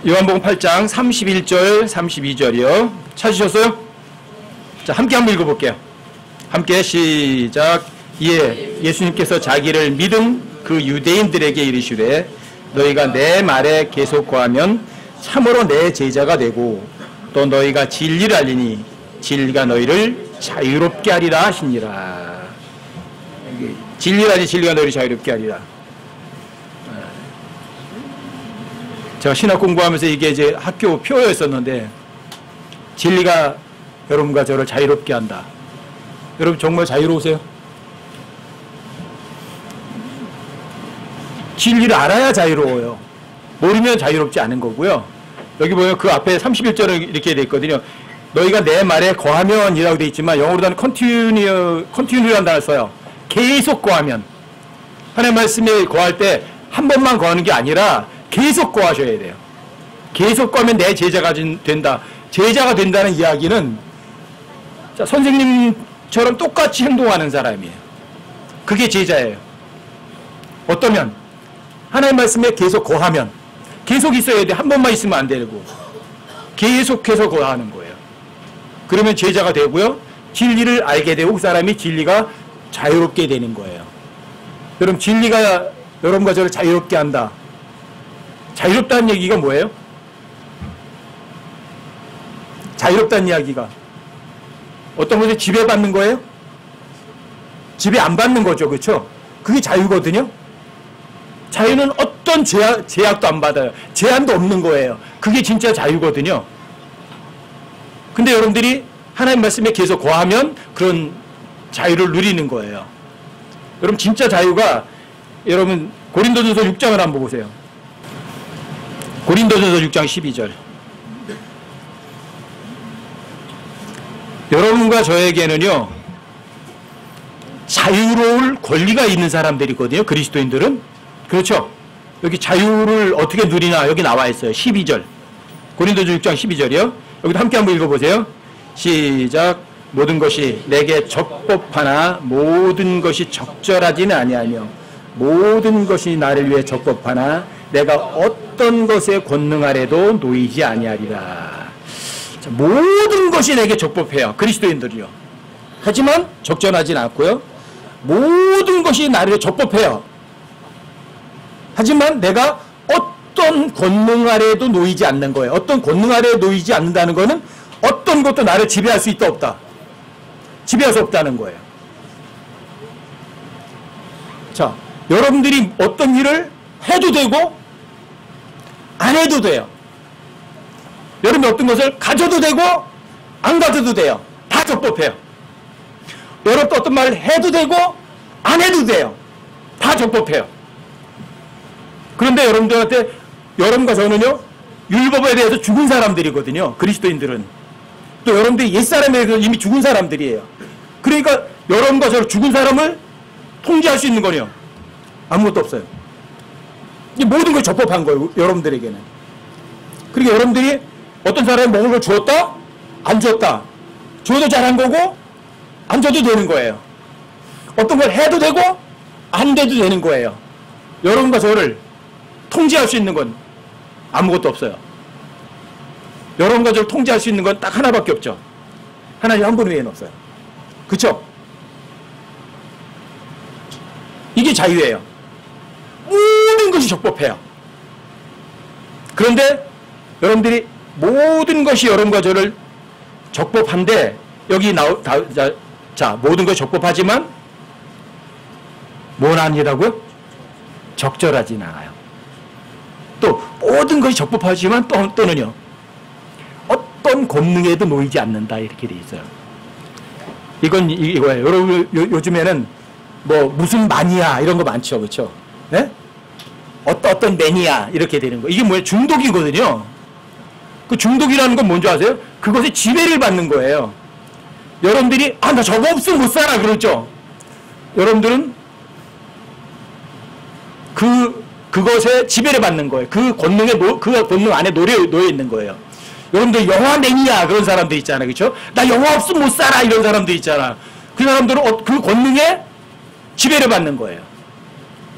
요한복음 8장 31절, 32절이요. 찾으셨어요? 자, 함께 한번 읽어볼게요. 함께 시작. 이에 예수님께서 자기를 믿은 그 유대인들에게 이르시되 너희가 내 말에 계속 거하면 참으로 내 제자가 되고 또 너희가 진리를 알리니 진리가 너희를 자유롭게 하리라 하시니라. 진리를 알리니 진리가 너희를 자유롭게 하리라. 제가 신학 공부하면서 이게 이제 학교 표였었는데 진리가 여러분과 저를 자유롭게 한다. 여러분 정말 자유로우세요? 진리를 알아야 자유로워요. 모르면 자유롭지 않은 거고요. 여기 보면 그 앞에 31절은 이렇게 되어 있거든요. 너희가 내 말에 거하면 이라고 되어 있지만 영어로는 continue라는 단어를 써요. 계속 거하면. 하나님 말씀에 거할 때 한 번만 거하는 게 아니라 계속 거하셔야 돼요. 계속 거하면 내 제자가 된다. 제자가 된다는 이야기는 자, 선생님처럼 똑같이 행동하는 사람이에요. 그게 제자예요. 어떠면 하나님 말씀에 계속 거하면 계속 있어야 돼. 한 번만 있으면 안 되고 계속해서 거하는 거예요. 그러면 제자가 되고요. 진리를 알게 되고 그 사람이 진리가 자유롭게 되는 거예요. 여러분 진리가 여러분과 저를 자유롭게 한다. 자유롭다는 얘기가 뭐예요? 자유롭다는 이야기가 어떤 것을 지배받는 거예요? 지배 안 받는 거죠. 그렇죠? 그게 자유거든요. 자유는 어떤 제약도 안 받아요. 제한도 없는 거예요. 그게 진짜 자유거든요. 근데 여러분들이 하나님 말씀에 계속 거하면 그런 자유를 누리는 거예요. 여러분 진짜 자유가 여러분 고린도전서 6장을 한번 보세요. 고린도전서 6장 12절. 여러분과 저에게는요 자유로울 권리가 있는 사람들이거든요. 그리스도인들은. 그렇죠? 여기 자유를 어떻게 누리나 여기 나와 있어요. 12절. 고린도전서 6장 12절이요. 여기도 함께 한번 읽어보세요. 시작. 모든 것이 내게 적법하나 모든 것이 적절하지는 아니하며 모든 것이 나를 위해 적법하나 내가 어떤 것에 권능하래도 놓이지 아니하리라. 자, 모든 것이 내게 적법해요. 그리스도인들이요. 하지만 적절하진 않고요. 모든 것이 나를 적법해요. 하지만 내가 어떤 권능 아래에도 놓이지 않는 거예요. 어떤 권능 아래에 놓이지 않는다는 것은 어떤 것도 나를 지배할 수 있다 없다. 지배할 수 없다는 거예요. 자, 여러분들이 어떤 일을 해도 되고 안 해도 돼요. 여러분이 어떤 것을 가져도 되고 안 가져도 돼요. 다 적법해요. 여러분도 어떤 말을 해도 되고 안 해도 돼요. 다 적법해요. 그런데 여러분들한테 여러분과 저는요 율법에 대해서 죽은 사람들이거든요. 그리스도인들은. 또 여러분들이 옛사람에 대해서 이미 죽은 사람들이에요. 그러니까 여러분과 저를 죽은 사람을 통제할 수 있는 거네요. 아무것도 없어요. 이 모든 걸 적법한 거예요. 여러분들에게는. 그리고 여러분들이 어떤 사람이 먹을 걸 주었다? 안 주었다. 줘도 잘한 거고 안 줘도 되는 거예요. 어떤 걸 해도 되고 안 돼도 되는 거예요. 여러분과 저를 통제할 수 있는 건 아무것도 없어요. 여러분과 저를 통제할 수 있는 건 딱 하나밖에 없죠. 하나님 한 분 외에는 없어요. 그쵸? 이게 자유예요. 모든 것이 적법해요. 그런데 여러분들이 모든 것이 여러분과 저를 적법한데 여기 자 모든 것이 적법하지만 뭐는 아니라고요? 적절하진 않아요. 또 모든 것이 적법하지만 또는요 어떤 권능에도 놓이지 않는다 이렇게 돼 있어요. 이건 이거예요. 여러분 요즘에는 뭐 무슨 마니아 이런 거 많죠, 그렇죠? 네? 어떤 매니아 이렇게 되는 거. 이게 뭐예요? 중독이거든요. 그 중독이라는 건 뭔지 아세요? 그것에 지배를 받는 거예요. 여러분들이 나 저거 없으면 못 살아 그러죠. 여러분들은 그것에 지배를 받는 거예요. 그 권능 안에 놓여 있는 거예요. 여러분들 영화 매니아 그런 사람들 있잖아요. 그렇죠? 나 영화 없으면 못 살아 이런 사람들 있잖아. 그 사람들은 그 권능에 지배를 받는 거예요.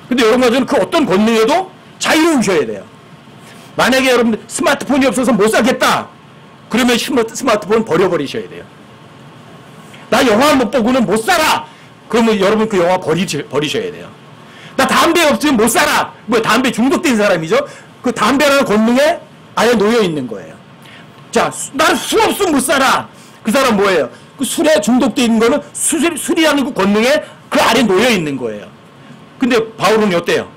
근데 여러분들은 그 어떤 권능에도 자유로우셔야 돼요. 만약에 여러분들 스마트폰이 없어서 못 살겠다. 그러면 스마트폰 버려버리셔야 돼요. 나 영화 못 보고는 못 살아. 그러면 여러분 그 영화 버리셔야 돼요. 나 담배 없으면 못 살아. 뭐 담배 중독된 사람이죠. 그 담배라는 권능에 아예 놓여 있는 거예요. 자, 난 술 없으면 못 살아. 그 사람 뭐예요? 그 술에 중독되어 있는 거는 술이라는 그 권능에 그 아래 놓여 있는 거예요. 근데 바울은 어때요?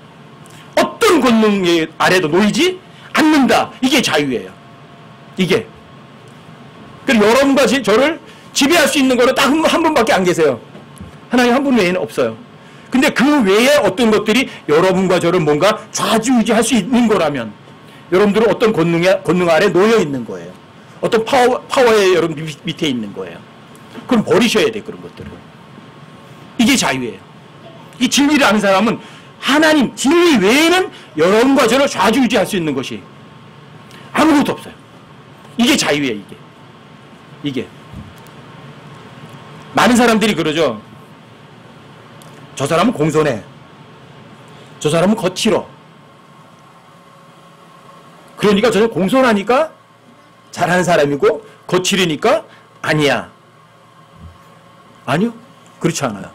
어떤 권능 아래도 놓이지 않는다. 이게 자유예요. 이게. 그리고 여러분과 저를 지배할 수 있는 거는 딱 한 분밖에 안 계세요. 하나님 한 분 외에는 없어요. 근데 그 외에 어떤 것들이 여러분과 저를 뭔가 좌지우지할 수 있는 거라면 여러분들은 어떤 권능 아래 놓여 있는 거예요. 어떤 파워에 여러분 밑에 있는 거예요. 그럼 버리셔야 돼, 그런 것들을. 이게 자유예요. 이 진리를 아는 사람은 하나님, 진리 외에는 여러분과 저를 좌지우지할 수 있는 것이 아무것도 없어요. 이게 자유예요, 이게. 많은 사람들이 그러죠. 저 사람은 공손해. 저 사람은 거칠어. 그러니까 저는 공손하니까 잘하는 사람이고 거칠으니까 아니야. 아니요. 그렇지 않아요.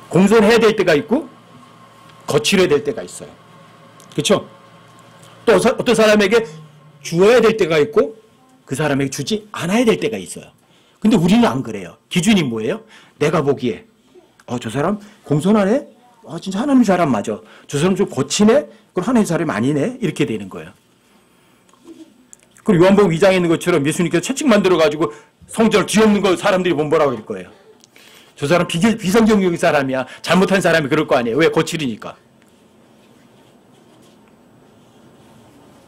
공손해야 될 때가 있고 거칠어야 될 때가 있어요. 그렇죠? 또 어떤 사람에게 주어야 될 때가 있고 그 사람에게 주지 않아야 될 때가 있어요. 근데 우리는 안 그래요. 기준이 뭐예요? 내가 보기에 저 사람 공손하네? 진짜 하나님 사람 맞아. 저 사람 좀 거치네? 그럼 하나님 사람이 아니네? 이렇게 되는 거예요. 그리고 요한복음 2장에 있는 것처럼 예수님께서 채찍 만들어가지고 성전을 뒤엎는 거 사람들이 보면 뭐라고 할 거예요? 저 사람 비성경적인 사람이야. 잘못한 사람이 그럴 거 아니에요. 왜? 거칠으니까.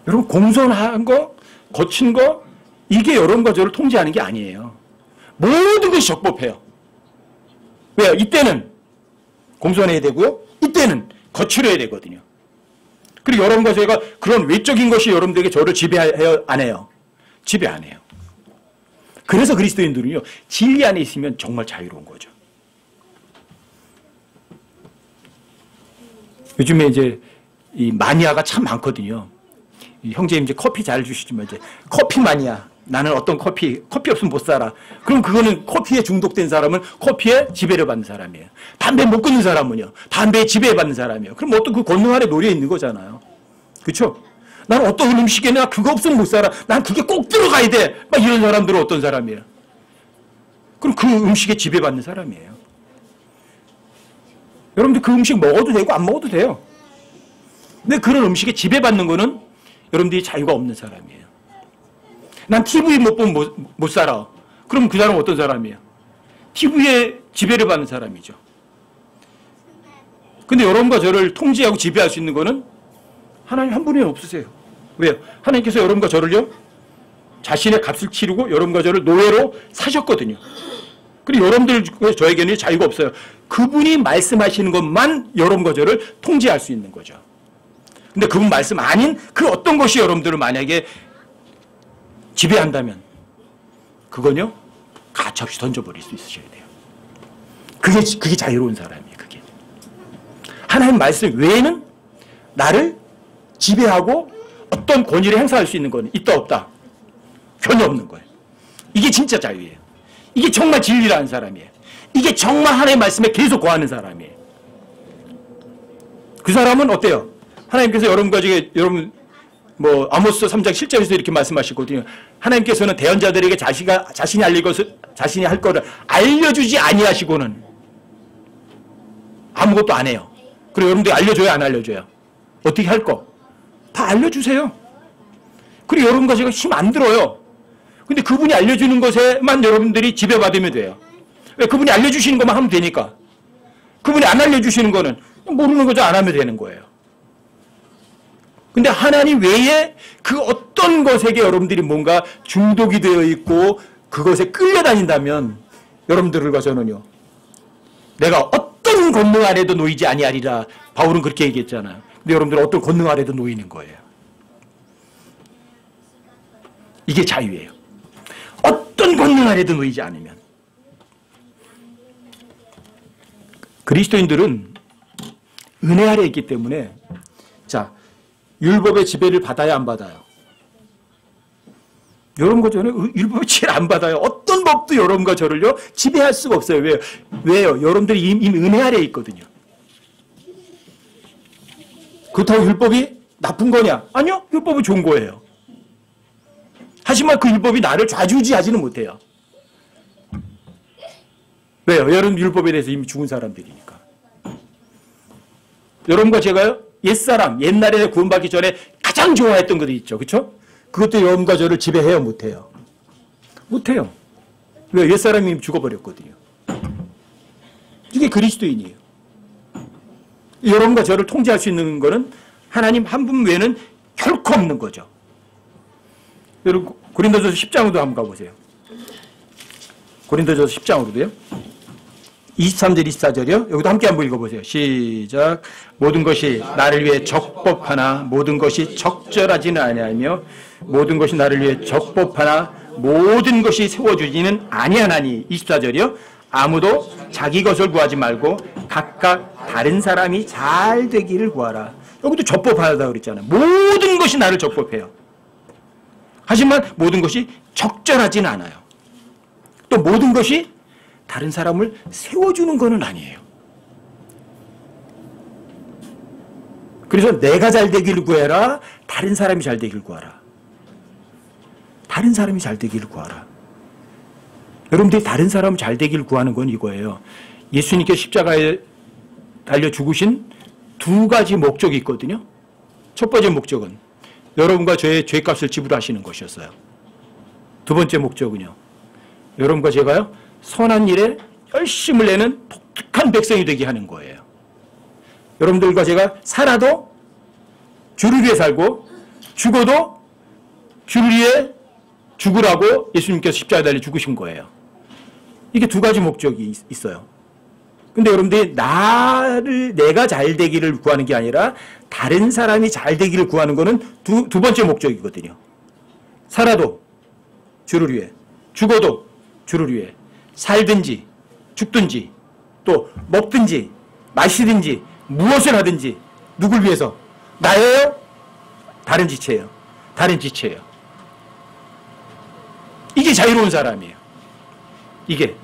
여러분, 공손한 거, 거친 거, 이게 여러분과 저를 통제하는 게 아니에요. 모든 것이 적법해요. 왜요? 이때는 공손해야 되고요. 이때는 거칠어야 되거든요. 그리고 여러분과 저희가 그런 외적인 것이 여러분들에게 저를 지배해요? 안 해요? 지배 안 해요. 그래서 그리스도인들은요, 진리 안에 있으면 정말 자유로운 거죠. 요즘에 이제 이 마니아가 참 많거든요. 형제님 이제 커피 잘 주시지만 이제 커피 마니아. 나는 어떤 커피 없으면 못 살아. 그럼 그거는 커피에 중독된 사람은 커피에 지배를 받는 사람이에요. 담배 못 끊는 사람은요, 담배에 지배받는 사람이에요. 그럼 어떤 그 권능 아래 놓여 있는 거잖아요. 그렇죠? 난 어떤 음식에 나 그거 없으면 못 살아. 난 그게 꼭 들어가야 돼. 막 이런 사람들은 어떤 사람이에요? 그럼 그 음식에 지배받는 사람이에요. 여러분들 그 음식 먹어도 되고 안 먹어도 돼요. 근데 그런 음식에 지배받는 거는 여러분들이 자유가 없는 사람이에요. 난 TV 못 보면 못 살아. 그럼 그 사람은 어떤 사람이에요? TV에 지배를 받는 사람이죠. 근데 여러분과 저를 통제하고 지배할 수 있는 거는 하나님 한 분이 없으세요. 왜요? 하나님께서 여러분과 저를요, 자신의 값을 치르고 여러분과 저를 노예로 사셨거든요. 그리고 여러분들 저에게는 자유가 없어요. 그분이 말씀하시는 것만 여러분과 저를 통제할 수 있는 거죠. 근데 그분 말씀 아닌 그 어떤 것이 여러분들을 만약에 지배한다면 그건요, 가차없이 던져버릴 수 있으셔야 돼요. 그게 자유로운 사람이에요. 그게 하나님 말씀 외에는 나를 지배하고 어떤 권위를 행사할 수 있는 건 있다 없다? 전혀 없는 거예요. 이게 진짜 자유예요. 이게 정말 진리라는 사람이에요. 이게 정말 하나님의 말씀에 계속 거하는 사람이에요. 그 사람은 어때요? 하나님께서 여러분과 여러분 아모스 3장 7절에서 이렇게 말씀하시거든요. 하나님께서는 대언자들에게 자신이 할 것을 알려주지 아니하시고는 아무것도 안 해요. 그리고 여러분들이 알려줘요, 안 알려줘요? 어떻게 할 거? 다 알려주세요. 그리고 여러분과 제가 힘 안 들어요. 근데 그분이 알려주는 것에만 여러분들이 지배받으면 돼요. 왜? 그분이 알려주시는 것만 하면 되니까. 그분이 안 알려주시는 거는 모르는 거죠. 안 하면 되는 거예요. 근데 하나님 외에 그 어떤 것에게 여러분들이 뭔가 중독이 되어 있고 그것에 끌려다닌다면 여러분들과 저는요, 내가 어떤 권능 아래도 놓이지 아니하리라. 바울은 그렇게 얘기했잖아요. 근데 여러분들은 어떤 권능 아래도 놓이는 거예요. 이게 자유예요. 어떤 권능 아래도 놓이지 않으면. 그리스도인들은 은혜 아래 있기 때문에, 자, 율법의 지배를 받아야 안 받아요? 여러분과 저는 율법의 지배를 안 받아요. 어떤 법도 여러분과 저를요 지배할 수가 없어요. 왜요? 왜요? 여러분들이 이미 은혜 아래에 있거든요. 그렇다고 율법이 나쁜 거냐? 아니요. 율법은 좋은 거예요. 하지만 그 율법이 나를 좌지우지하지는 못해요. 왜요? 여러분 율법에 대해서 이미 죽은 사람들이니까. 여러분과 제가요 옛사람, 옛날에 구원받기 전에 가장 좋아했던 것도 있죠. 그렇죠? 그것도 여러분과 저를 지배해요? 못해요? 못해요. 왜? 옛사람이 이미 죽어버렸거든요. 이게 그리스도인이에요. 여러분과 저를 통제할 수 있는 것은 하나님 한 분 외에는 결코 없는 거죠. 여러분 고린도전서 10장으로도 한번 가보세요. 고린도전서 10장으로도요. 23절 24절이요. 여기도 함께 한번 읽어보세요. 시작. 모든 것이 나를 위해 적법하나 모든 것이 적절하지는 아니하며 모든 것이 나를 위해 적법하나 모든 것이 세워주지는 아니하나니. 24절이요. 아무도 자기 것을 구하지 말고 각각 다른 사람이 잘 되기를 구하라. 여기도 적법하다고 그랬잖아요. 모든 것이 나를 적법해요. 하지만 모든 것이 적절하지는 않아요. 또 모든 것이 다른 사람을 세워주는 것은 아니에요. 그래서 내가 잘 되기를 구해라. 다른 사람이 잘 되기를 구하라. 다른 사람이 잘 되기를 구하라. 여러분들이 다른 사람 잘 되기를 구하는 건 이거예요. 예수님께 십자가에 달려 죽으신 두 가지 목적이 있거든요. 첫 번째 목적은 여러분과 저의 죄값을 지불하시는 것이었어요. 두 번째 목적은요. 여러분과 제가요. 선한 일에 열심을 내는 독특한 백성이 되게 하는 거예요. 여러분들과 제가 살아도 주를 위해 살고 죽어도 주를 위해 죽으라고 예수님께서 십자가에 달려 죽으신 거예요. 이게 두 가지 목적이 있어요. 근데 여러분들이 내가 잘 되기를 구하는 게 아니라 다른 사람이 잘 되기를 구하는 거는 두 번째 목적이거든요. 살아도 주를 위해, 죽어도 주를 위해, 살든지 죽든지 또 먹든지 마시든지 무엇을 하든지 누굴 위해서? 나예요? 다른 지체예요. 다른 지체예요. 이게 자유로운 사람이에요. 이게.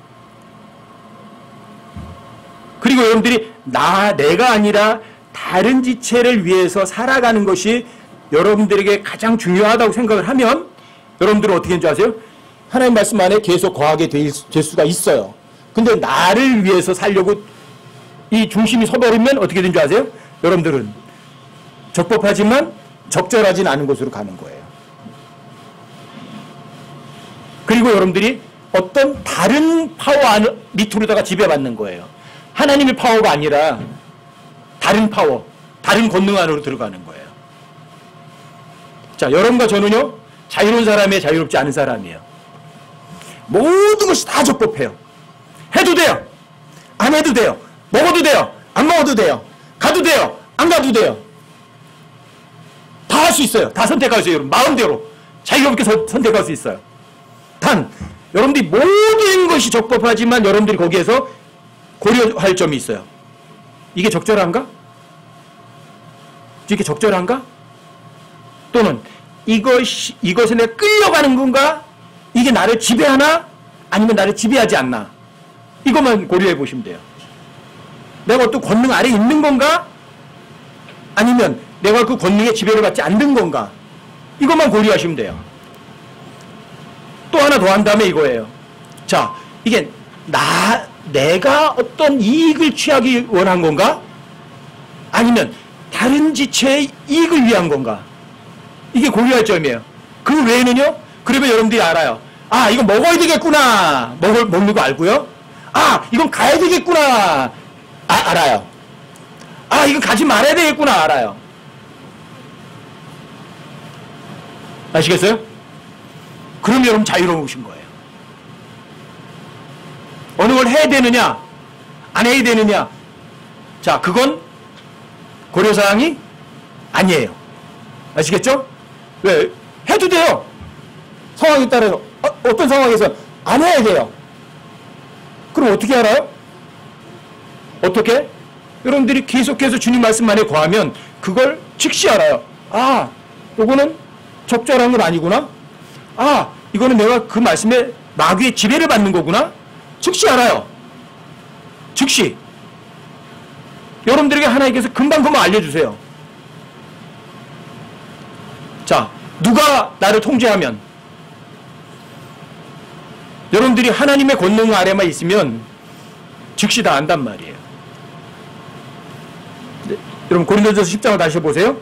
그리고 여러분들이 내가 아니라 다른 지체를 위해서 살아가는 것이 여러분들에게 가장 중요하다고 생각을 하면 여러분들은 어떻게 하는 줄 아세요? 하나님 말씀 안에 계속 거하게 될 수가 있어요. 근데 나를 위해서 살려고 이 중심이 서버리면 어떻게 되는 줄 아세요? 여러분들은 적법하지만 적절하진 않은 곳으로 가는 거예요. 그리고 여러분들이 어떤 다른 파워 밑으로다가 지배받는 거예요. 하나님의 파워가 아니라 다른 파워, 다른 권능 안으로 들어가는 거예요. 자, 여러분과 저는요, 자유로운 사람이에요, 자유롭지 않은 사람이에요. 모든 것이 다 적법해요. 해도 돼요, 안 해도 돼요, 먹어도 돼요, 안 먹어도 돼요, 가도 돼요, 안 가도 돼요. 다 할 수 있어요. 다 선택할 수 있어요. 여러분 마음대로 자유롭게 선택할 수 있어요. 단 여러분들이 모든 것이 적법하지만 여러분들이 거기에서 고려할 점이 있어요. 이게 적절한가? 이게 적절한가? 또는 이것에 내가 끌려가는 건가? 이게 나를 지배하나? 아니면 나를 지배하지 않나? 이것만 고려해 보시면 돼요. 내가 어떤 권능 아래 있는 건가? 아니면 내가 그 권능의 지배를 받지 않는 건가? 이것만 고려하시면 돼요. 또 하나 더 한다면 이거예요. 자, 이게 내가 어떤 이익을 취하기 원한 건가? 아니면 다른 지체의 이익을 위한 건가? 이게 고려할 점이에요. 그 외에는요, 그러면 여러분들이 알아요. 아, 이거 먹어야 되겠구나. 먹는 거 알고요. 아, 이건 가야 되겠구나. 알아요. 아, 이건 가지 말아야 되겠구나. 알아요. 아시겠어요? 그럼 여러분 자유로우신 거예요. 어느 걸 해야 되느냐, 안 해야 되느냐. 자, 그건 고려사항이 아니에요. 아시겠죠? 왜? 해도 돼요. 상황에 따라서. 어떤 상황에서 안 해야 돼요. 그럼 어떻게 알아요? 어떻게? 여러분들이 계속해서 주님 말씀 안에 거하면 그걸 즉시 알아요. 아, 요거는 적절한 건 아니구나. 아, 이거는 내가 그 말씀에 마귀의 지배를 받는 거구나. 즉시 알아요. 즉시. 여러분들에게 하나님께서 금방 알려주세요. 자, 누가 나를 통제하면? 여러분들이 하나님의 권능 아래만 있으면 즉시 다 안단 말이에요. 네, 여러분 고린도전서 10장을 다시 보세요.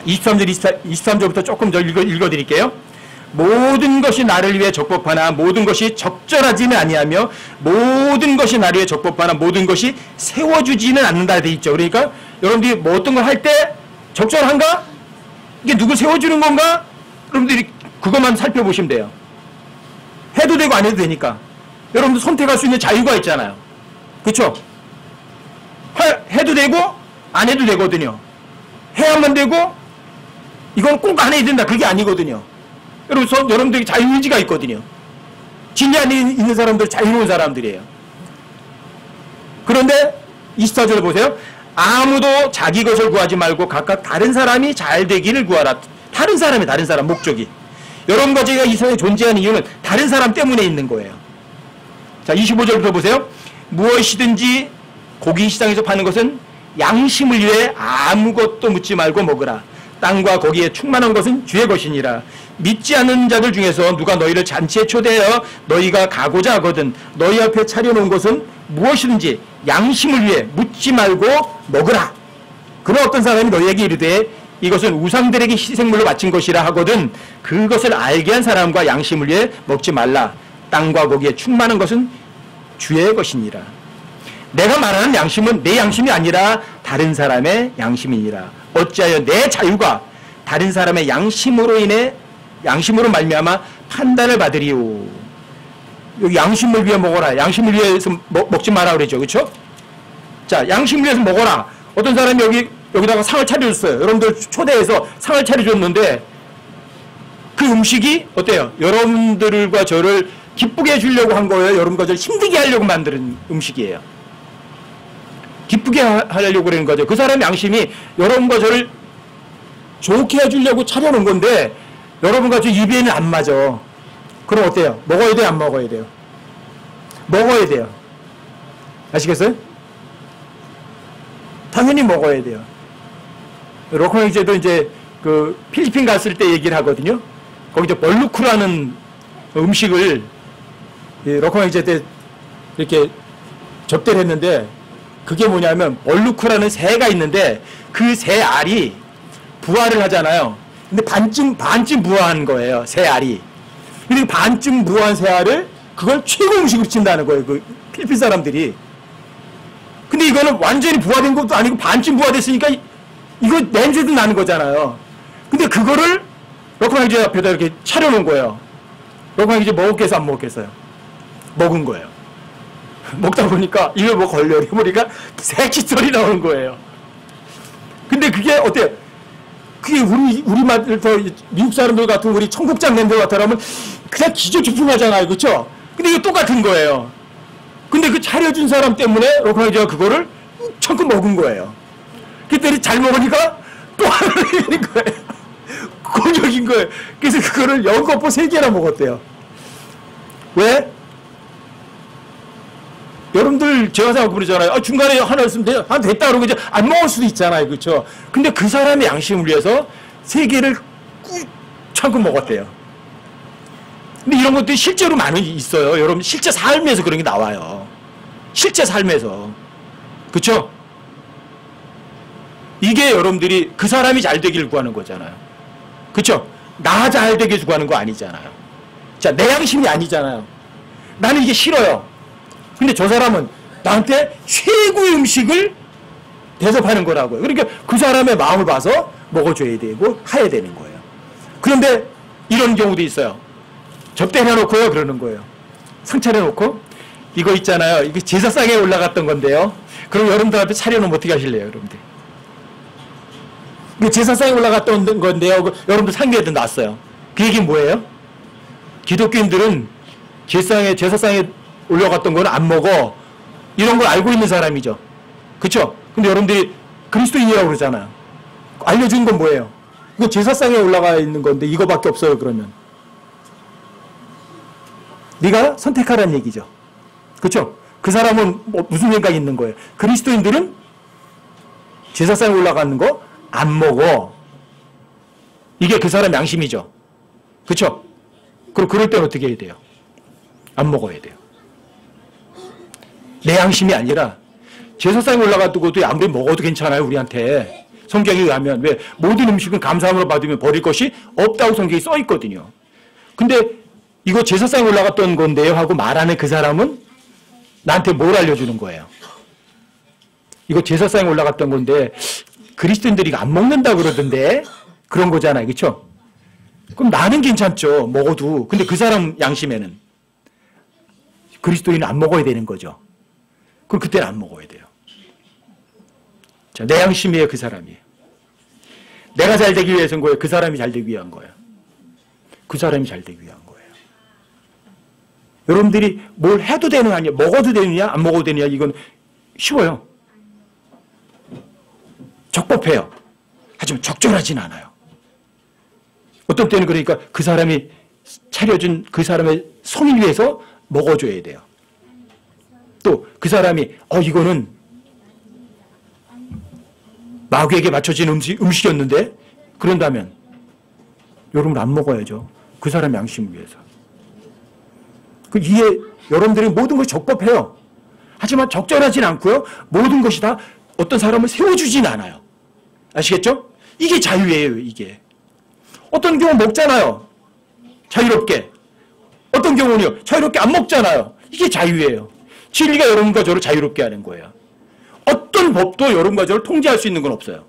23절부터 조금 더 읽어드릴게요. 모든 것이 나를 위해 적법하나 모든 것이 적절하지는 아니하며 모든 것이 나를 위해 적법하나 모든 것이 세워주지는 않는다 돼 있죠. 그러니까 여러분들이 뭐 어떤 걸 할 때 적절한가? 이게 누구 세워주는 건가? 여러분들이 그것만 살펴보시면 돼요. 해도 되고 안 해도 되니까. 여러분들 선택할 수 있는 자유가 있잖아요. 그렇죠? 해도 되고 안 해도 되거든요. 해야만 되고 이건 꼭 안 해야 된다. 그게 아니거든요. 여러분들이 자유의지가 있거든요. 진리 안에 있는 사람들 자유로운 사람들이에요. 그런데 24절 보세요. 아무도 자기 것을 구하지 말고 각각 다른 사람이 잘 되기를 구하라. 다른 사람 목적이. 여러분과 제가 이 세상에 존재하는 이유는 다른 사람 때문에 있는 거예요. 자, 25절부터 보세요. 무엇이든지 고기 시장에서 파는 것은 양심을 위해 아무것도 묻지 말고 먹으라. 땅과 거기에 충만한 것은 주의 것이니라. 믿지 않는 자들 중에서 누가 너희를 잔치에 초대하여 너희가 가고자 하거든 너희 앞에 차려놓은 것은 무엇이든지 양심을 위해 묻지 말고 먹으라. 그러나 어떤 사람이 너희에게 이르되 이것은 우상들에게 희생물로 바친 것이라 하거든 그것을 알게 한 사람과 양심을 위해 먹지 말라. 땅과 거기에 충만한 것은 주의 것이니라. 내가 말하는 양심은 내 양심이 아니라 다른 사람의 양심이니라. 어찌하여 내 자유가 다른 사람의 양심으로 말미암아 판단을 받으리요. 여기 양심을 위해 먹어라. 양심을 위해서 먹지 마라 그랬죠. 그렇죠? 자, 양심을 위해서 먹어라. 어떤 사람이 여기다가 상을 차려줬어요. 여러분들 초대해서 상을 차려줬는데 그 음식이 어때요? 여러분들과 저를 기쁘게 해주려고 한 거예요? 여러분과 저를 힘들게 하려고 만든 음식이에요. 기쁘게 하려고 그러는 거죠. 그 사람의 양심이 여러분과 저를 좋게 해주려고 차려놓은 건데 여러분과 저 입에는 안 맞아. 그럼 어때요? 먹어야 돼요? 안 먹어야 돼요? 먹어야 돼요. 아시겠어요? 당연히 먹어야 돼요. 로코 형제도 이제 그 필리핀 갔을 때 얘기를 하거든요. 거기 저 벌루크라는 음식을 로코 형제 때 이렇게 접대를 했는데 그게 뭐냐면 벌루크라는 새가 있는데 그 새 알이 부화를 하잖아요. 근데 반쯤 부화한 거예요. 새 알이. 그리고 반쯤 부화한 새 알을 그걸 최고 음식으로 친다는 거예요. 그 필리핀 사람들이. 근데 이거는 완전히 부화된 것도 아니고 반쯤 부화됐으니까 이거 냄새도 나는 거잖아요. 근데 그거를 로코 형제 앞에다 이렇게 차려놓은 거예요. 로코 형제 먹었겠어 안 먹었겠어요? 먹은 거예요. 먹다 보니까 이거 뭐 걸려 보니까 새끼 소리 나오는 거예요. 근데 그게 어때요? 그게 우리 말들 더 미국 사람들 같은 우리 청국장 냄새 같아라면 그냥 기저주풍하잖아요, 그렇죠? 근데 이거 똑같은 거예요. 근데 그 차려준 사람 때문에 로카이저가 그거를 참고 먹은 거예요. 그때 잘 먹으니까 또 하나를 내는 거예요. 곤욕인 거예요. 그래서 그거를 연거푸 3개나 먹었대요. 왜? 여러분들 제가 생각하고 그러잖아요. 중간에 하나 있으면 돼요. 하나 됐다 그러고 이제 안 먹을 수도 있잖아요. 그렇죠? 근데 그 사람의 양심을 위해서 3개를 꾹 참고 먹었대요. 근데 이런 것들이 실제로 많이 있어요. 여러분 실제 삶에서 그런 게 나와요. 실제 삶에서. 그렇죠? 이게 여러분들이 그 사람이 잘 되기를 구하는 거잖아요. 그렇죠? 나 잘 되기를 구하는 거 아니잖아요. 자, 내 양심이 아니잖아요. 나는 이게 싫어요. 근데 저 사람은 나한테 최고의 음식을 대접하는 거라고요. 그러니까 그 사람의 마음을 봐서 먹어줘야 되고 해야 되는 거예요. 그런데 이런 경우도 있어요. 접대해놓고요 그러는 거예요. 상 차려놓고 이거 있잖아요. 이게 제사상에 올라갔던 건데요. 그럼 여러분들한테 차려놓으면 어떻게 하실래요? 여러분들. 이게 제사상에 올라갔던 건데요. 여러분들 상계에도 났어요. 그 얘기는 뭐예요? 기독교인들은 제사상에 올라갔던 거는 안 먹어. 이런 걸 알고 있는 사람이죠. 그쵸? 근데 여러분들이 그리스도인이라고 그러잖아요. 알려준 건 뭐예요? 이거 제사상에 올라가 있는 건데 이거밖에 없어요. 그러면 네가 선택하라는 얘기죠. 그렇죠? 그 사람은 무슨 생각이 있는 거예요? 그리스도인들은 제사상에 올라가는 거 안 먹어. 이게 그 사람 양심이죠. 그렇죠? 그럼 그럴 때는 어떻게 해야 돼요? 안 먹어야 돼요. 내 양심이 아니라 제사상에 올라가도 아무리 먹어도 괜찮아요. 우리한테. 성경에 의하면 왜 모든 음식은 감사함으로 받으면 버릴 것이 없다고 성경에 써 있거든요. 근데 이거 제사상에 올라갔던 건데요 하고 말하는 그 사람은 나한테 뭘 알려주는 거예요? 이거 제사상에 올라갔던 건데 그리스도인들이 이거 안 먹는다 그러던데 그런 거잖아요. 그렇죠? 그럼 나는 괜찮죠. 먹어도. 근데 그 사람 양심에는 그리스도인은 안 먹어야 되는 거죠. 그럼 그때는 안 먹어야 돼요. 자, 내 양심이에요. 그 사람이에요. 내가 잘 되기 위해서인 거예요. 그 사람이 잘 되기 위한 거예요. 그 사람이 잘 되기 위한 거예요. 여러분들이 뭘 해도 되느냐, 먹어도 되느냐, 안 먹어도 되느냐, 이건 쉬워요. 적법해요. 하지만 적절하진 않아요. 어떤 때는 그러니까 그 사람이 차려준 그 사람의 성을 위해서 먹어줘야 돼요. 또 그 사람이 이거는 마귀에게 맞춰진 음식이었는데 그런다면 여러분 안 먹어야죠. 그 사람 양심을 위해서. 그 이해 여러분들이 모든 것이 적법해요. 하지만 적절하진 않고요. 모든 것이 다 어떤 사람을 세워주진 않아요. 아시겠죠? 이게 자유예요. 이게. 어떤 경우 먹잖아요. 자유롭게. 어떤 경우는요. 자유롭게 안 먹잖아요. 이게 자유예요. 진리가 여러분과 저를 자유롭게 하는 거예요. 어떤 법도 여러분과 저를 통제할 수 있는 건 없어요.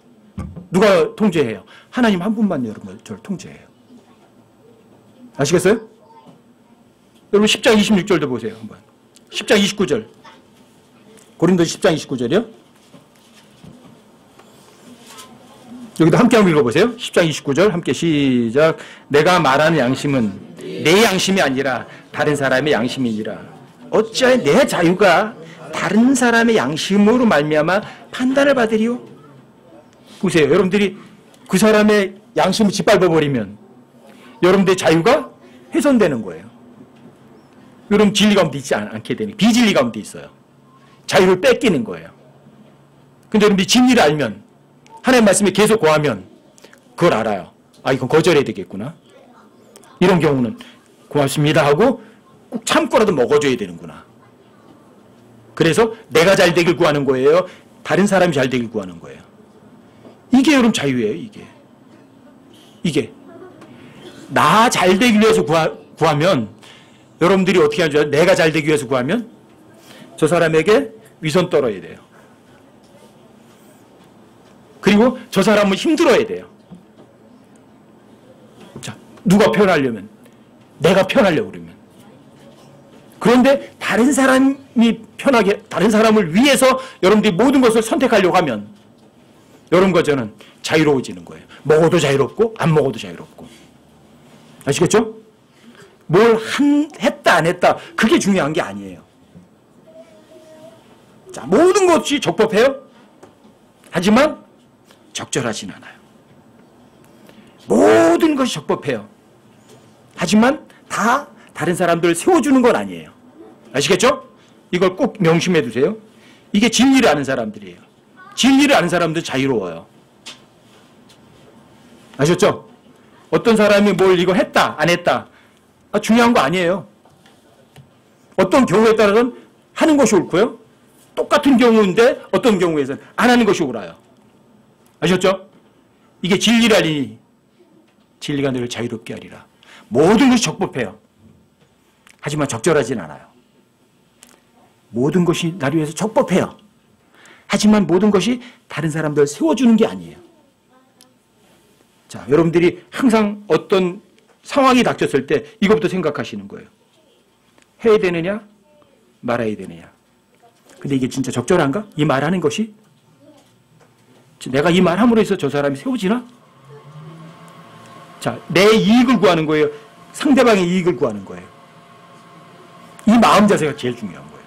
누가 통제해요? 하나님 한 분만 여러분과 저를 통제해요. 아시겠어요? 여러분 10장 26절도 보세요. 한번. 10장 29절. 고린도서 10장 29절이요. 여기도 함께 한번 읽어보세요. 10장 29절 함께 시작. 내가 말하는 양심은 내 양심이 아니라 다른 사람의 양심이니라. 어찌하여 내 자유가 다른 사람의 양심으로 말미암아 판단을 받으리요? 보세요. 여러분들이 그 사람의 양심을 짓밟아버리면 여러분들의 자유가 훼손되는 거예요. 여러분 진리 가운데 있지 않게 되는 비진리 가운데 있어요. 자유를 뺏기는 거예요. 근데 여러분들이 진리를 알면 하나님 말씀에 계속 고하면 그걸 알아요. 이건 거절해야 되겠구나. 이런 경우는 고맙습니다 하고 꼭 참고라도 먹어줘야 되는구나. 그래서 내가 잘 되길 구하는 거예요. 다른 사람이 잘 되길 구하는 거예요. 이게 여러분 자유예요. 이게 나 잘 되기 위해서 구하면 여러분들이 어떻게 하는 줄 알아요? 내가 잘 되기 위해서 구하면 저 사람에게 위선 떨어야 돼요. 그리고 저 사람은 힘들어야 돼요. 자, 누가 편하려면 내가 편하려고 그러면. 그런데 다른 사람이 편하게 다른 사람을 위해서 여러분들이 모든 것을 선택하려고 하면 여러분과 저는 자유로워지는 거예요. 먹어도 자유롭고 안 먹어도 자유롭고. 아시겠죠? 뭘 했다 안 했다 그게 중요한 게 아니에요. 자, 모든 것이 적법해요. 하지만 적절하진 않아요. 모든 것이 적법해요. 하지만 다 다른 사람들을 세워주는 건 아니에요. 아시겠죠? 이걸 꼭 명심해 두세요. 이게 진리를 아는 사람들이에요. 진리를 아는 사람들은 자유로워요. 아셨죠? 어떤 사람이 뭘 이거 했다 안 했다 중요한 거 아니에요. 어떤 경우에 따라서는 하는 것이 옳고요. 똑같은 경우인데 어떤 경우에서는 안 하는 것이 옳아요. 아셨죠? 이게 진리를 알리니 진리가 너를 자유롭게 하리라. 모든 것이 적법해요. 하지만 적절하진 않아요. 모든 것이 나를 위해서 적법해요. 하지만 모든 것이 다른 사람들을 세워주는 게 아니에요. 자, 여러분들이 항상 어떤 상황이 닥쳤을 때 이것부터 생각하시는 거예요. 해야 되느냐 말아야 되느냐. 근데 이게 진짜 적절한가? 이 말하는 것이 내가 이 말함으로 해서 저 사람이 세워지나? 자, 내 이익을 구하는 거예요. 상대방의 이익을 구하는 거예요. 이 마음 자세가 제일 중요한 거예요.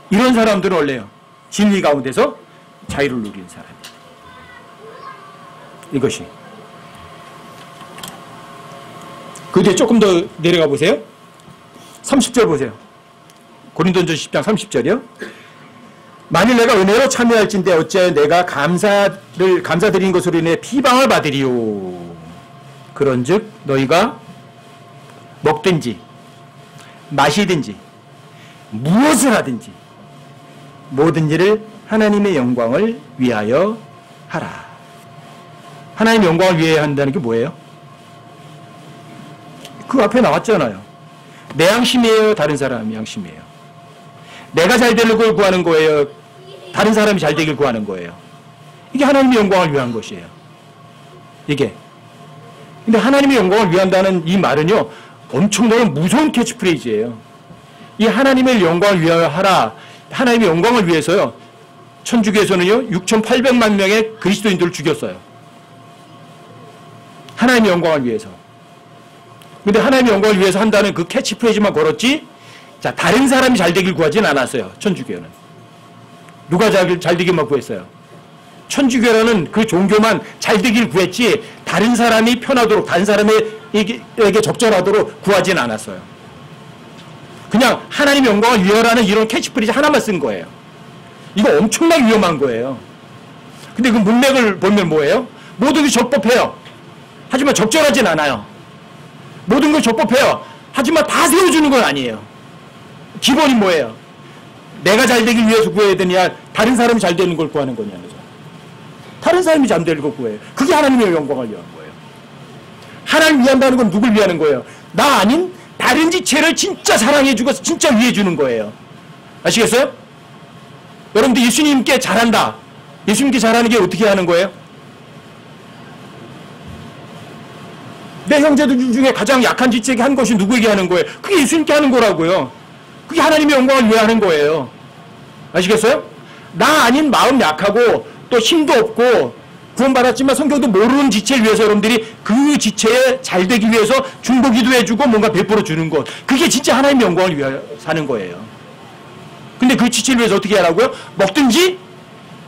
이런 사람들은 원래요. 진리 가운데서 자유를 누리는 사람이에요. 이것이. 그 뒤에 조금 더 내려가 보세요. 30절 보세요. 고린도전서 10장 30절이요. 만일 내가 은혜로 참여할진대 어찌하여 내가 감사드린 것으로 인해 비방을 받으리요. 그런즉 너희가 먹든지 마시든지 무엇을 하든지 모든 일을 하나님의 영광을 위하여 하라. 하나님의 영광을 위하여 한다는 게 뭐예요? 그 앞에 나왔잖아요. 내 양심이에요? 다른 사람 양심이에요? 내가 잘 되는 걸 구하는 거예요? 다른 사람이 잘 되길 구하는 거예요? 이게 하나님의 영광을 위한 것이에요. 이게. 근데 하나님의 영광을 위한다는 이 말은요, 엄청나게 무서운 캐치프레이즈예요. 이 하나님의 영광을 위하여 하라. 하나님의 영광을 위해서요, 천주교에서는요, 6,800만 명의 그리스도인들을 죽였어요. 하나님의 영광을 위해서. 근데 하나님의 영광을 위해서 한다는 그 캐치프레이즈만 걸었지, 자, 다른 사람이 잘 되길 구하진 않았어요. 천주교는. 누가 잘 되기만 구했어요? 천주교라는 그 종교만 잘 되길 구했지, 다른 사람이 편하도록, 다른 사람에게 적절하도록 구하진 않았어요. 그냥 하나님의 영광을 위하라는 이런 캐치프레이즈 하나만 쓴 거예요. 이거 엄청나게 위험한 거예요. 근데 그 문맥을 보면 뭐예요? 모든 게 적법해요. 하지만 적절하진 않아요. 모든 걸 적법해요. 하지만 다 세워주는 건 아니에요. 기본이 뭐예요? 내가 잘 되길 위해서 구해야 되냐, 다른 사람이 잘 되는 걸 구하는 거냐. 다른 사람이 잘 되는 걸 구해요. 그게 하나님의 영광을 위한 거예요. 하나님 위한다는 건 누굴 위하는 거예요? 나 아닌 다른 지체를 진짜 사랑해주고 진짜 위해주는 거예요. 아시겠어요? 여러분들 예수님께 잘한다. 예수님께 잘하는 게 어떻게 하는 거예요? 내 형제들 중에 가장 약한 지체에게 한 것이 누구에게 하는 거예요? 그게 예수님께 하는 거라고요. 그게 하나님의 영광을 위해 하는 거예요. 아시겠어요? 나 아닌 마음 약하고 또 힘도 없고 구원받았지만 성경도 모르는 지체를 위해서 여러분들이 그 지체에 잘 되기 위해서 중보기도 해주고 뭔가 베풀어 주는 것, 그게 진짜 하나님의 영광을 위하여 사는 거예요. 근데 그 지체를 위해서 어떻게 하라고요? 먹든지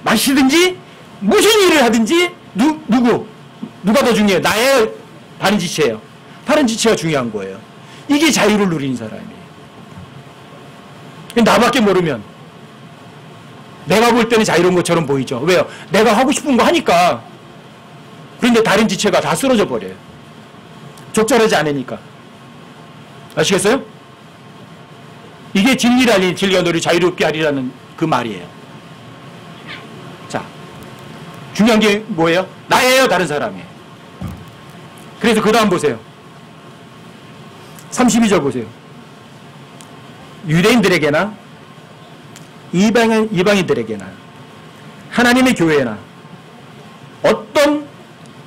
마시든지 무슨 일을 하든지 누가 더 중요해요? 나의 다른 지체예요. 다른 지체가 중요한 거예요. 이게 자유를 누리는 사람이에요. 나밖에 모르면 내가 볼 때는 자유로운 것처럼 보이죠. 왜요? 내가 하고 싶은 거 하니까. 그런데 다른 지체가 다 쓰러져 버려요. 적절하지 않으니까. 아시겠어요? 이게 진리를 알리니 진리가 너를 자유롭게 하리라는 그 말이에요. 자, 중요한 게 뭐예요? 나예요, 다른 사람이에요. 그래서 그 다음 보세요. 32절 보세요. 유대인들에게나 이방인들에게나 하나님의 교회나 어떤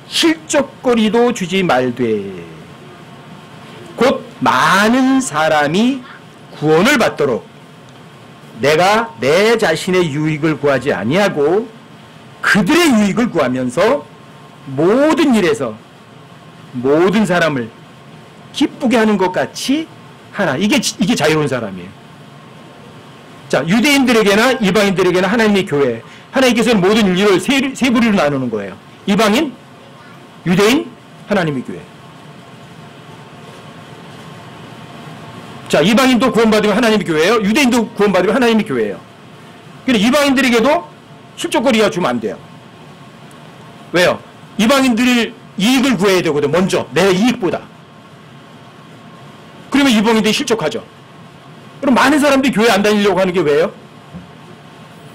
실족거리도 주지 말되 곧 많은 사람이 구원을 받도록 내가 내 자신의 유익을 구하지 아니하고 그들의 유익을 구하면서 모든 일에서 모든 사람을 기쁘게 하는 것 같이 하나. 이게 자유로운 사람이에요. 자, 유대인들에게나 이방인들에게나 하나님의 교회. 하나님께서는 모든 일을 세 부류로 나누는 거예요. 이방인, 유대인, 하나님의 교회. 자, 이방인도 구원받으면 하나님의 교회예요. 유대인도 구원받으면 하나님의 교회예요. 근데 이방인들에게도 실족거리가 주면 안 돼요. 왜요? 이방인들이 이익을 구해야 되거든. 먼저 내 이익보다. 그러면 이방인들이 실족하죠. 그럼 많은 사람들이 교회 안 다니려고 하는 게 왜요?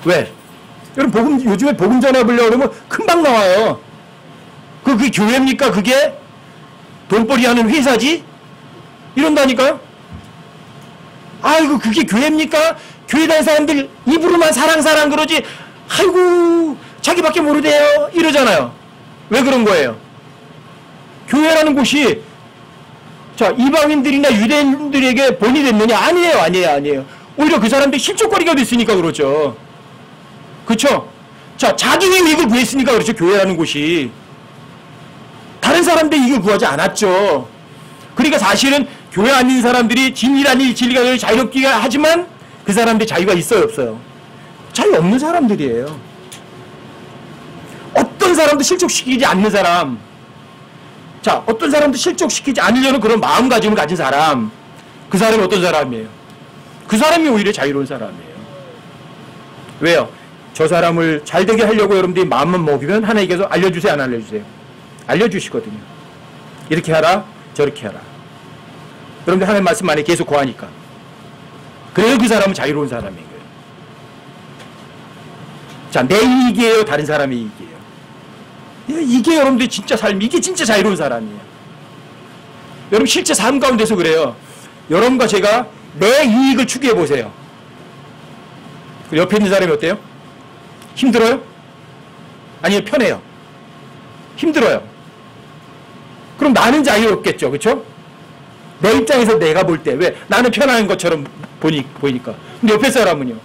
왜? 여러분 요즘에 복음 전해보려고 그러면 금방 나와요. 그게 교회입니까? 그게 돈벌이 하는 회사지? 이런다니까요? 아이고 그게 교회입니까? 교회 다니는 사람들 입으로만 사랑 그러지 아이고 자기밖에 모르대요 이러잖아요. 왜 그런 거예요? 교회라는 곳이 자 이방인들이나 유대인들에게 본이 됐느냐? 아니에요. 오히려 그 사람들이 실족거리가 됐으니까 그렇죠. 그렇죠? 자 자기의 이익을 구했으니까 그렇죠. 교회라는 곳이. 다른 사람들의 이익을 구하지 않았죠. 그러니까 사실은 교회 아닌 사람들이 진리라니 진리가 자유롭게 하지만 그 사람들이 자유가 있어요 없어요? 자유 없는 사람들이에요. 어떤 사람도 실족시키지 않는 사람. 자, 어떤 사람도 실족시키지 않으려는 그런 마음가짐을 가진 사람. 그 사람이 어떤 사람이에요? 그 사람이 오히려 자유로운 사람이에요. 왜요? 저 사람을 잘되게 하려고 여러분들이 마음만 먹이면 하나님께서 알려주세요, 안 알려주세요? 알려주시거든요. 이렇게 하라, 저렇게 하라. 여러분들 하나님 말씀 안에 계속 거하니까. 그래서 그 사람은 자유로운 사람인 거예요. 자, 내 이익이에요, 다른 사람의 이익이에요? 이게 여러분들이 진짜 삶, 이게 진짜 자유로운 사람이에요. 여러분 실제 삶 가운데서 그래요. 여러분과 제가 내 이익을 추구해 보세요. 옆에 있는 사람이 어때요? 힘들어요? 아니요, 편해요. 힘들어요. 그럼 나는 자유롭겠죠, 그렇죠? 내 입장에서 내가 볼 때 왜 나는 편한 것처럼 보이니까. 근데 옆에 사람은요,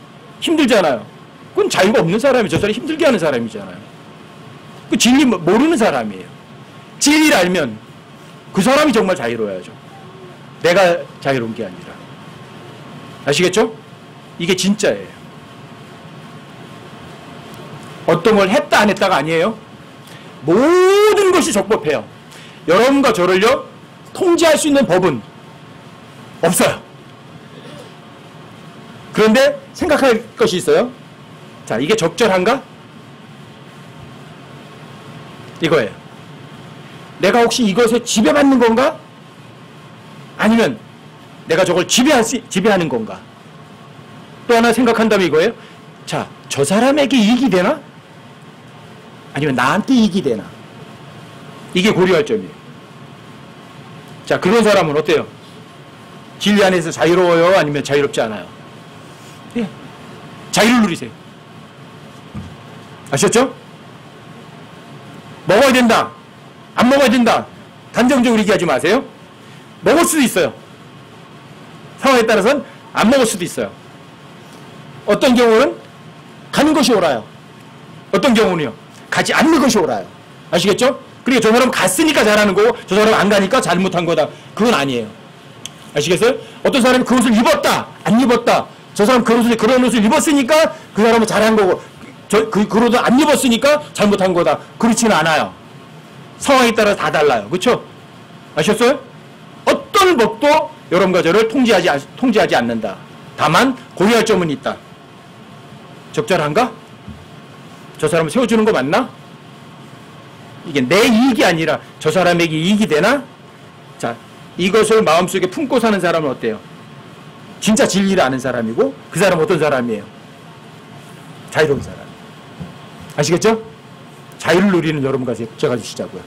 힘들잖아요. 그건 자유가 없는 사람이, 저 사람이 힘들게 하는 사람이잖아요. 그 진리 모르는 사람이에요. 진리를 알면 그 사람이 정말 자유로워야죠. 내가 자유로운 게 아니라. 아시겠죠? 이게 진짜예요. 어떤 걸 했다 안 했다가 아니에요. 모든 것이 적법해요. 여러분과 저를요 통제할 수 있는 법은 없어요. 그런데 생각할 것이 있어요. 자, 이게 적절한가? 이거예요. 내가 혹시 이것에 지배받는 건가? 아니면 내가 저걸 지배하는 건가? 또 하나 생각한다면 이거예요. 자, 저 사람에게 이익이 되나? 아니면 나한테 이익이 되나? 이게 고려할 점이에요. 자, 그런 사람은 어때요? 진리 안에서 자유로워요? 아니면 자유롭지 않아요? 예. 자유를 누리세요. 아셨죠? 먹어야 된다. 안 먹어야 된다. 단정적으로 얘기하지 마세요. 먹을 수도 있어요. 상황에 따라서는 안 먹을 수도 있어요. 어떤 경우는 가는 것이 옳아요. 어떤 경우는요, 가지 않는 것이 옳아요. 아시겠죠? 그리고 저 사람 갔으니까 잘하는 거고 저 사람 안 가니까 잘못한 거다. 그건 아니에요. 아시겠어요? 어떤 사람이 그 옷을 입었다, 안 입었다. 저 사람 그런 옷을 입었으니까 그 사람은 잘한 거고 그 옷을 안 입었으니까 잘못한 거다. 그렇지는 않아요. 상황에 따라 다 달라요. 그렇죠? 아셨어요? 어떤 법도 여러분과 저를 통제하지 않는다. 다만 고려할 점은 있다. 적절한가? 저 사람을 세워주는 거 맞나? 이게 내 이익이 아니라 저 사람에게 이익이 되나? 자, 이것을 마음속에 품고 사는 사람은 어때요? 진짜 진리를 아는 사람이고 그 사람은 어떤 사람이에요? 자유로운 사람. 아시겠죠? 자유를 누리는 여러분과 제가 되시자고요.